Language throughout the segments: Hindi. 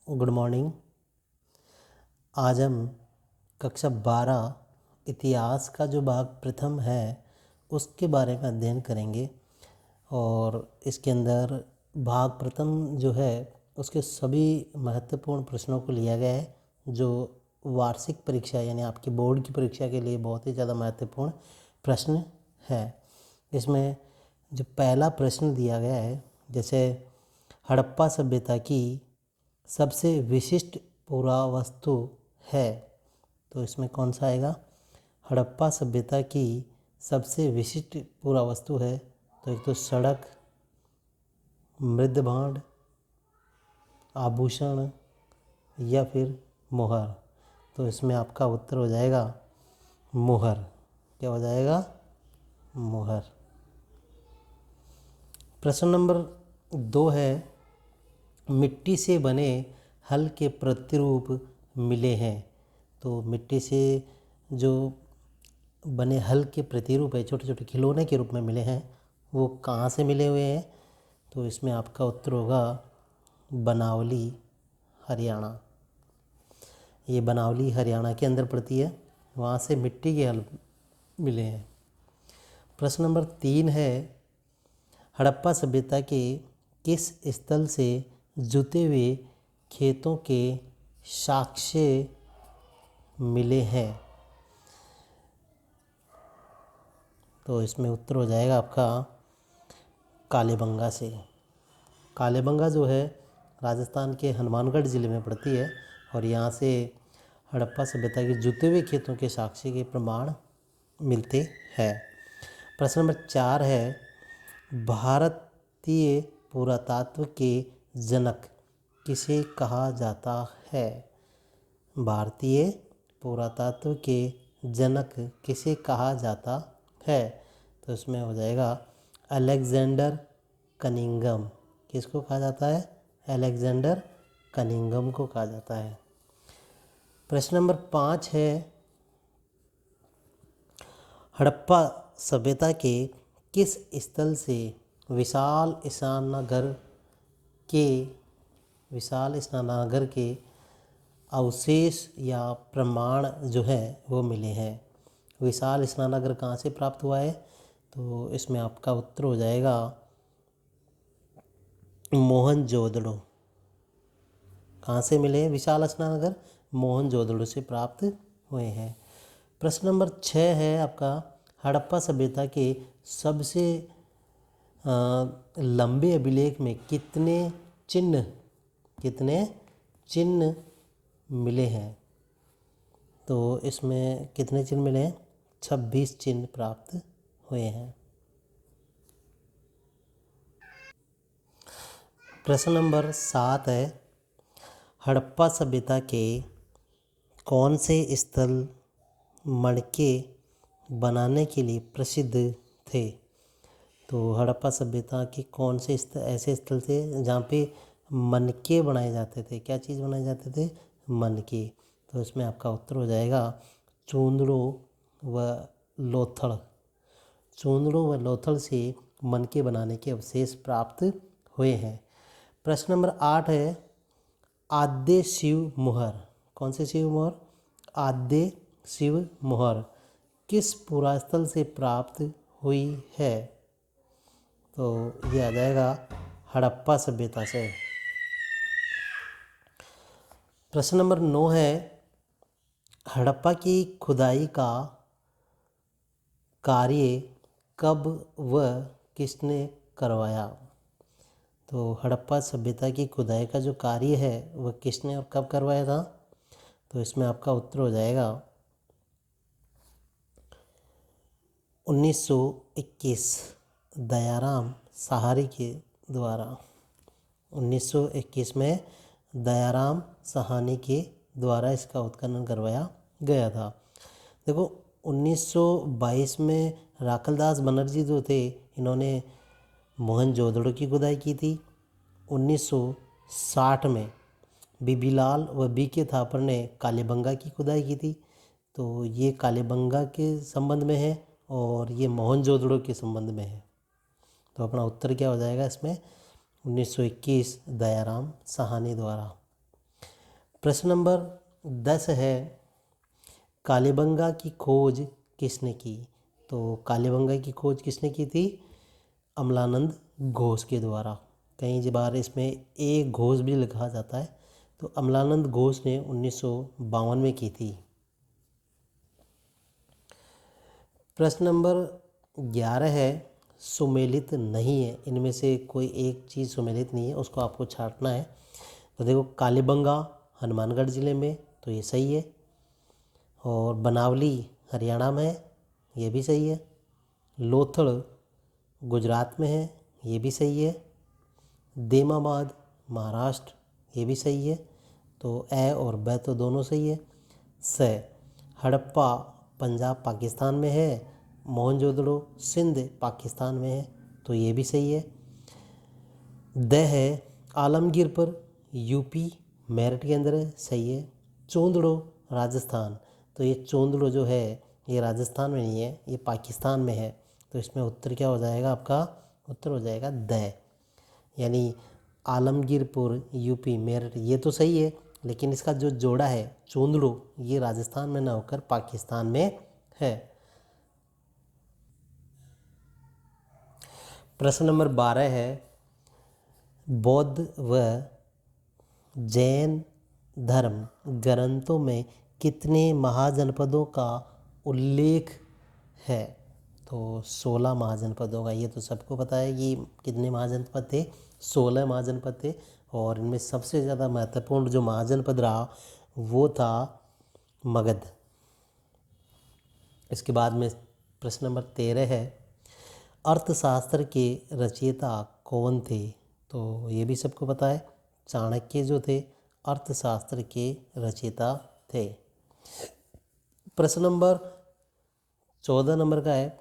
Good morning. आज हम कक्षा 12 इतिहास का जो भाग प्रथम है उसके बारे में अध्ययन करेंगे। और इसके अंदर भाग प्रथम जो है उसके सभी महत्वपूर्ण प्रश्नों को लिया गया है, जो वार्षिक परीक्षा यानी आपकी बोर्ड की परीक्षा के लिए बहुत ही ज़्यादा महत्वपूर्ण प्रश्न है। इसमें जो पहला प्रश्न दिया गया है, जैसे हड़प्पा सभ्यता की सबसे विशिष्ट पुरावस्तु है, तो इसमें कौन सा आएगा? हड़प्पा सभ्यता की सबसे विशिष्ट पुरावस्तु है तो एक तो सड़क, मृद भांड, आभूषण या फिर मोहर। तो इसमें आपका उत्तर हो जाएगा मोहर। क्या हो जाएगा? मोहर। प्रश्न नंबर 2 है, मिट्टी से बने हल के प्रतिरूप मिले हैं। तो मिट्टी से जो बने हल के प्रतिरूप है, छोटे छोटे खिलौने के रूप में मिले हैं, वो कहाँ से मिले हुए हैं? तो इसमें आपका उत्तर होगा बनावली, हरियाणा। ये बनावली हरियाणा के अंदर पड़ती है, वहाँ से मिट्टी के हल मिले हैं। प्रश्न नंबर 3 है, हड़प्पा सभ्यता के किस स्थल से जुते हुए खेतों के साक्ष्य मिले हैं? तो इसमें उत्तर हो जाएगा आपका कालीबंगा से। कालीबंगा जो है राजस्थान के हनुमानगढ़ ज़िले में पड़ती है और यहाँ से हड़प्पा सभ्यता के जुते हुए खेतों के साक्ष्य के प्रमाण मिलते हैं। प्रश्न नंबर 4 है, भारतीय पुरातत्व के जनक किसे कहा जाता है? भारतीय पुरातत्व के जनक किसे कहा जाता है? तो इसमें हो जाएगा अलेक्जेंडर कनिंघम। किसको कहा जाता है? अलेक्जेंडर कनिंघम को कहा जाता है। प्रश्न नंबर 5 है, हड़प्पा सभ्यता के किस स्थल से विशाल स्नानागार के अवशेष या प्रमाण जो है वो मिले हैं? विशाल स्नानागार कहाँ से प्राप्त हुआ है? तो इसमें आपका उत्तर हो जाएगा मोहनजोदड़ो। कहाँ से मिले हैं विशाल स्नानागार? मोहनजोदड़ो से प्राप्त हुए हैं। प्रश्न नंबर 6 है आपका, हड़प्पा सभ्यता के सबसे लंबे अभिलेख में कितने चिन्ह मिले हैं? तो इसमें कितने चिन्ह मिले हैं? 26 चिन्ह प्राप्त हुए हैं। प्रश्न नंबर 7 है, हड़प्पा सभ्यता के कौन से स्थल मणके बनाने के लिए प्रसिद्ध थे? तो हड़प्पा सभ्यता के कौन से ऐसे स्थल थे जहाँ पे मनके बनाए जाते थे? क्या चीज़ बनाए जाते थे? मनके। तो इसमें आपका उत्तर हो जाएगा चूंदड़ो व लोथड़। चूंदड़ो व लोथड़ से मनके बनाने के अवशेष प्राप्त हुए हैं। प्रश्न नंबर 8 है, आद्य शिव मोहर। कौन से शिव मोहर? आद्य शिव मोहर किस पुरास्थल से प्राप्त हुई है? तो ये आ जाएगा हड़प्पा सभ्यता से। प्रश्न नंबर 9 है, हड़प्पा की खुदाई का कार्य कब व किसने करवाया? तो हड़प्पा सभ्यता की खुदाई का जो कार्य है वह किसने और कब करवाया था? तो इसमें आपका उत्तर हो जाएगा 1921 दयाराम सहानी के द्वारा। 1921 में दयाराम सहानी के द्वारा इसका उत्खनन करवाया गया था। देखो 1922 में राखलदास बनर्जी जो थे, इन्होंने मोहनजोदड़ो की खुदाई की थी। 1960 में बीबीलाल व बी.के. थापर ने कालीबंगा की खुदाई की थी। तो ये कालीबंगा के संबंध में है और ये मोहनजोदड़ो के संबंध में है। तो अपना उत्तर क्या हो जाएगा इसमें? 1921 दयाराम सहानी द्वारा। प्रश्न नंबर 10 है, कालीबंगा की खोज किसने की? तो कालीबंगा की खोज किसने की थी? अमलानंद घोष के द्वारा। कई बार इसमें एक घोष भी लिखा जाता है, तो अमलानंद घोष ने 1952 में की थी। प्रश्न नंबर 11 है, सुमेलित नहीं है, इनमें से कोई एक चीज़ सुमेलित नहीं है, उसको आपको छांटना है। तो देखो, कालीबंगा हनुमानगढ़ ज़िले में, तो ये सही है। और बनावली हरियाणा में है, ये भी सही है। लोथड़ गुजरात में है, ये भी सही है। देमाबाद महाराष्ट्र, ये भी सही है। तो ए और ब तो दोनों सही है। स हड़प्पा पंजाब पाकिस्तान में है, मोहनजोदड़ो सिंध पाकिस्तान में है, तो ये भी सही है। द है आलमगीर पर यूपी मेरठ के अंदर है, सही है। चोंदड़ो राजस्थान, तो ये चोंदड़ो जो है ये राजस्थान में नहीं है, ये पाकिस्तान में है, तो इसमें उत्तर क्या हो जाएगा? आपका उत्तर हो जाएगा द, यानी आलमगीरपुर यूपी मेरठ, ये तो सही है, लेकिन इसका जो जोड़ा है चोंदड़ो, ये राजस्थान में ना होकर पाकिस्तान में है। प्रश्न नंबर 12 है, बौद्ध व जैन धर्म ग्रंथों में कितने महाजनपदों का उल्लेख है? तो 16 महाजनपदों का, ये तो सबको पता है कि कितने महाजनपद थे, 16 महाजनपद थे। और इनमें सबसे ज़्यादा महत्वपूर्ण जो महाजनपद रहा वो था मगध। इसके बाद में प्रश्न नंबर 13 है, अर्थशास्त्र के रचयिता कौन थे? तो ये भी सबको पता है, चाणक्य जो थे अर्थशास्त्र के रचयिता थे। प्रश्न नंबर 14 नंबर का है,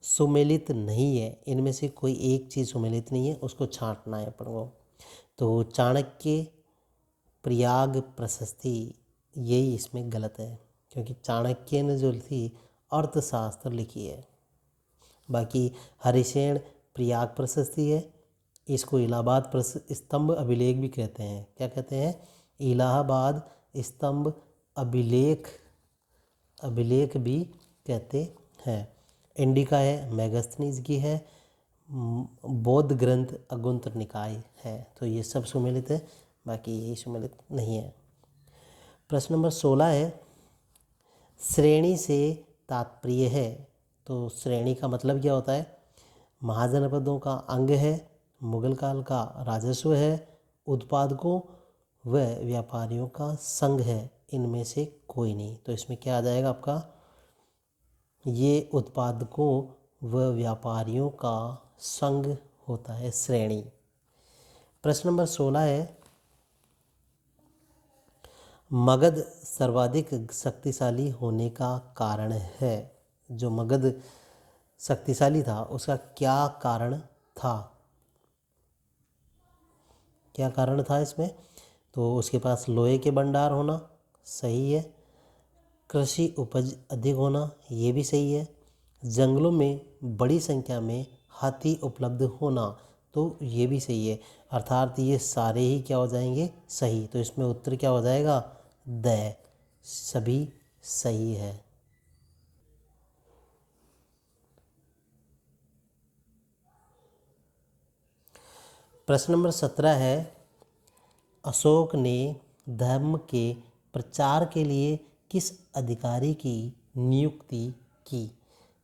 सुमेलित नहीं है, इनमें से कोई एक चीज़ सुमेलित नहीं है, उसको छांटना है अपन को। तो चाणक्य प्रयाग प्रशस्ति, यही इसमें गलत है, क्योंकि चाणक्य ने जो थी अर्थशास्त्र लिखी है। बाकी हरिशेन प्रयाग प्रशस्ति है, इसको इलाहाबाद स्तंभ अभिलेख भी कहते हैं। क्या कहते हैं? इलाहाबाद स्तंभ अभिलेख भी कहते हैं। इंडिका है मेगास्थनीज की है। बौद्ध ग्रंथ अगुंतर निकाय है। तो ये सब सुमेलित है, बाकी ये सुमेलित नहीं है। प्रश्न नंबर 16 है, श्रेणी से तात्पर्य है। तो श्रेणी का मतलब क्या होता है? महाजनपदों का अंग है, मुगल काल का राजस्व है, उत्पादकों व व्यापारियों का संघ है, इनमें से कोई नहीं। तो इसमें क्या आ जाएगा आपका? ये उत्पादकों व व्यापारियों का संघ होता है श्रेणी। प्रश्न नंबर 16 है, मगध सर्वाधिक शक्तिशाली होने का कारण है। जो मगध शक्तिशाली था उसका क्या कारण था? क्या कारण था इसमें? तो उसके पास लोहे के भंडार होना, सही है। कृषि उपज अधिक होना, ये भी सही है। जंगलों में बड़ी संख्या में हाथी उपलब्ध होना, तो ये भी सही है। अर्थात ये सारे ही क्या हो जाएंगे? सही। तो इसमें उत्तर क्या हो जाएगा? द, सभी सही है। प्रश्न नंबर 17 है, अशोक ने धर्म के प्रचार के लिए किस अधिकारी की नियुक्ति की?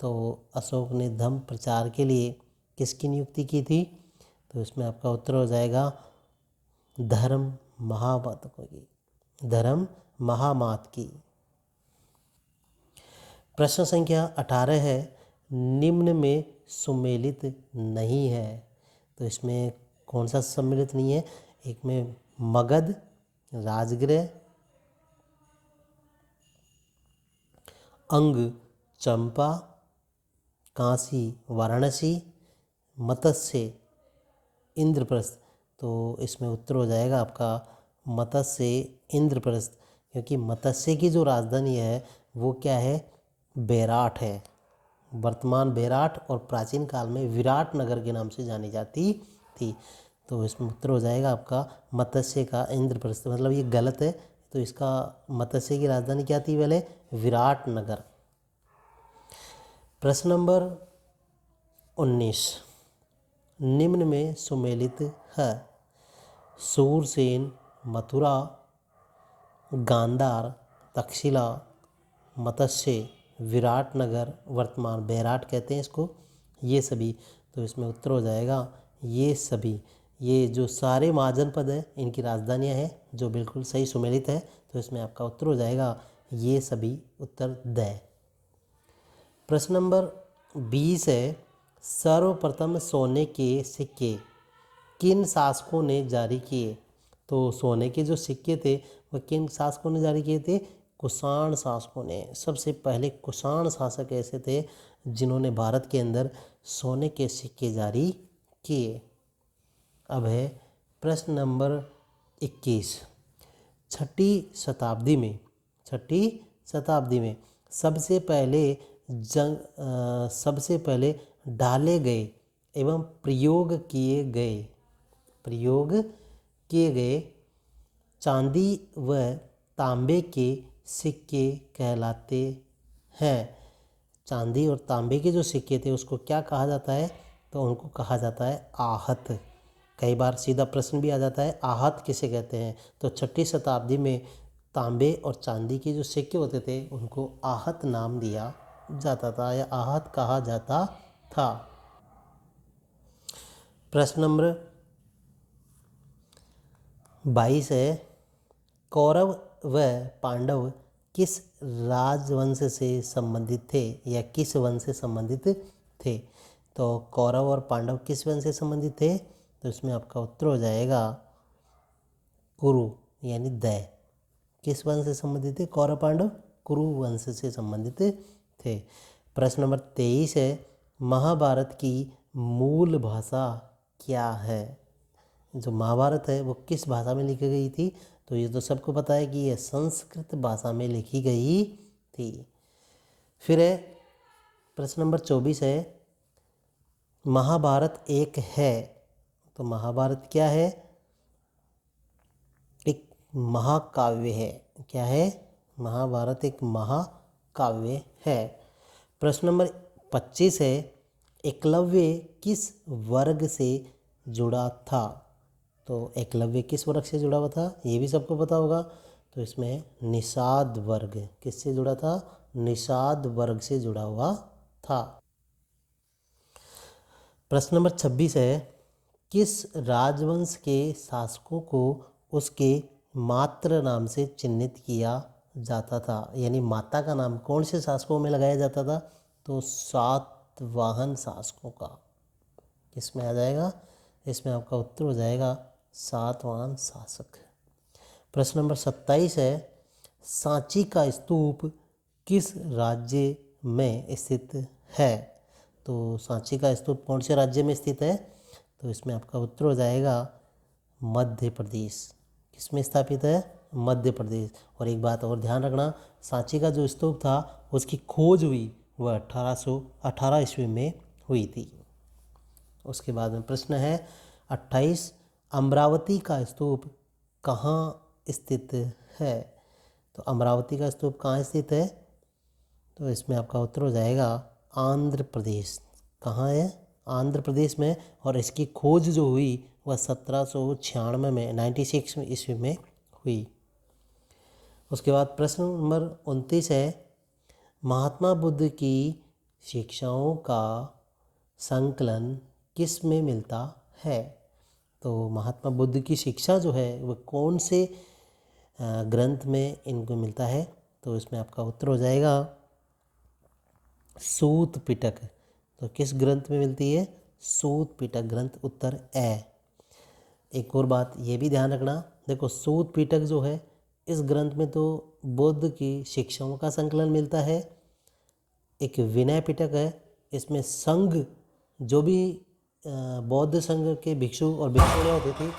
तो अशोक ने धर्म प्रचार के लिए किसकी नियुक्ति की थी? तो इसमें आपका उत्तर हो जाएगा धर्म महामात की। धर्म महामात की। प्रश्न संख्या 18 है, निम्न में सुमेलित नहीं है। तो इसमें कौन सा सम्मिलित नहीं है? एक में मगध, राजगृह, अंग चंपा, काशी वाराणसी, मत्स्य इंद्रप्रस्थ। तो इसमें उत्तर हो जाएगा आपका मत्स्य इंद्रप्रस्थ, क्योंकि मत्स्य की जो राजधानी है वो क्या है? बेराट है। वर्तमान बेराट और प्राचीन काल में विराट नगर के नाम से जानी जाती थी। तो इसमें उत्तर हो जाएगा आपका मत्स्य का इंद्रप्रस्थ। मतलब ये गलत है, तो इसका मत्स्य की राजधानी क्या थी पहले? विराटनगर। प्रश्न नंबर 19 निम्न में सुमेलित है। सूरसेन, मथुरा, गांधार, तक्षशिला, मत्स्य, विराटनगर, वर्तमान बैराट कहते हैं इसको, ये सभी। तो इसमें उत्तर हो जाएगा ये सभी। ये जो सारे महाजनपद है इनकी राजधानियां हैं, जो बिल्कुल सही सुमेलित है। तो इसमें आपका उत्तर हो जाएगा ये सभी, उत्तर द। प्रश्न नंबर 20 है। सर्वप्रथम सोने के सिक्के किन शासकों ने जारी किए? तो सोने के जो सिक्के थे वह किन शासकों ने जारी किए थे? कुषाण शासकों ने। सबसे पहले कुषाण शासक ऐसे थे जिन्होंने भारत के अंदर सोने के सिक्के जारी किए। अब है प्रश्न नंबर 21। छठी शताब्दी में सबसे पहले डाले गए एवं प्रयोग किए गए चांदी व तांबे के सिक्के कहलाते हैं। चांदी और तांबे के जो सिक्के थे उसको क्या कहा जाता है? तो उनको कहा जाता है आहत। कई बार सीधा प्रश्न भी आ जाता है, आहत किसे कहते हैं? तो छठी शताब्दी में तांबे और चांदी के जो सिक्के होते थे उनको आहत नाम दिया जाता था या आहत कहा जाता था। प्रश्न नंबर 22 है। कौरव व पांडव किस राजवंश से संबंधित थे या किस वंश से संबंधित थे? तो कौरव और पांडव किस वंश से संबंधित थे? तो इसमें आपका उत्तर हो जाएगा कुरु यानी द। किस वंश से संबंधित थे? कौरव पांडव कुरु वंश से संबंधित थे। प्रश्न नंबर 23 है। महाभारत की मूल भाषा क्या है? जो महाभारत है वो किस भाषा में लिखी गई थी? तो ये तो सबको पता है कि यह संस्कृत भाषा में लिखी गई थी। फिर है प्रश्न नंबर 24 है। महाभारत एक है। तो महाभारत क्या है? एक महाकाव्य है। क्या है? महाभारत एक महाकाव्य है। प्रश्न नंबर 25 है। एकलव्य किस वर्ग से जुड़ा था? तो एकलव्य किस वर्ग से जुड़ा हुआ था? ये भी सबको पता होगा। तो इसमें निषाद वर्ग। किससे जुड़ा था? निषाद वर्ग से जुड़ा हुआ था। प्रश्न नंबर 26 है। किस राजवंश के शासकों को उसके मातृ नाम से चिन्हित किया जाता था? यानी माता का नाम कौन से शासकों में लगाया जाता था? तो सातवाहन शासकों का। किसमें आ जाएगा? इसमें आपका उत्तर हो जाएगा सातवाहन शासक। प्रश्न नंबर 27 है। सांची का स्तूप किस राज्य में स्थित है? तो सांची का स्तूप कौन से राज्य में स्थित है? तो इसमें आपका उत्तर हो जाएगा मध्य प्रदेश। किसमें स्थापित है? मध्य प्रदेश। और एक बात और ध्यान रखना, सांची का जो स्तूप था उसकी खोज हुई वह 1818 ईस्वी में हुई थी। उसके बाद में प्रश्न है 28। अमरावती का स्तूप कहाँ स्थित है? तो अमरावती का स्तूप कहाँ स्थित है? तो इसमें आपका उत्तर हो जाएगा आंध्र प्रदेश। कहाँ है? आंध्र प्रदेश में। और इसकी खोज जो हुई वह 1796 में 96 ईस्वी में हुई। उसके बाद प्रश्न नंबर 29 है। महात्मा बुद्ध की शिक्षाओं का संकलन किस में मिलता है? तो महात्मा बुद्ध की शिक्षा जो है वह कौन से ग्रंथ में इनको मिलता है? तो इसमें आपका उत्तर हो जाएगा सूत पिटक। तो किस ग्रंथ में मिलती है? सूत पिटक ग्रंथ, उत्तर ए। एक और बात ये भी ध्यान रखना, देखो सूत पिटक जो है इस ग्रंथ में तो बुद्ध की शिक्षाओं का संकलन मिलता है। एक विनय पिटक है, इसमें संघ जो भी बौद्ध संघ के भिक्षु और भिक्षुणियाँ होती थी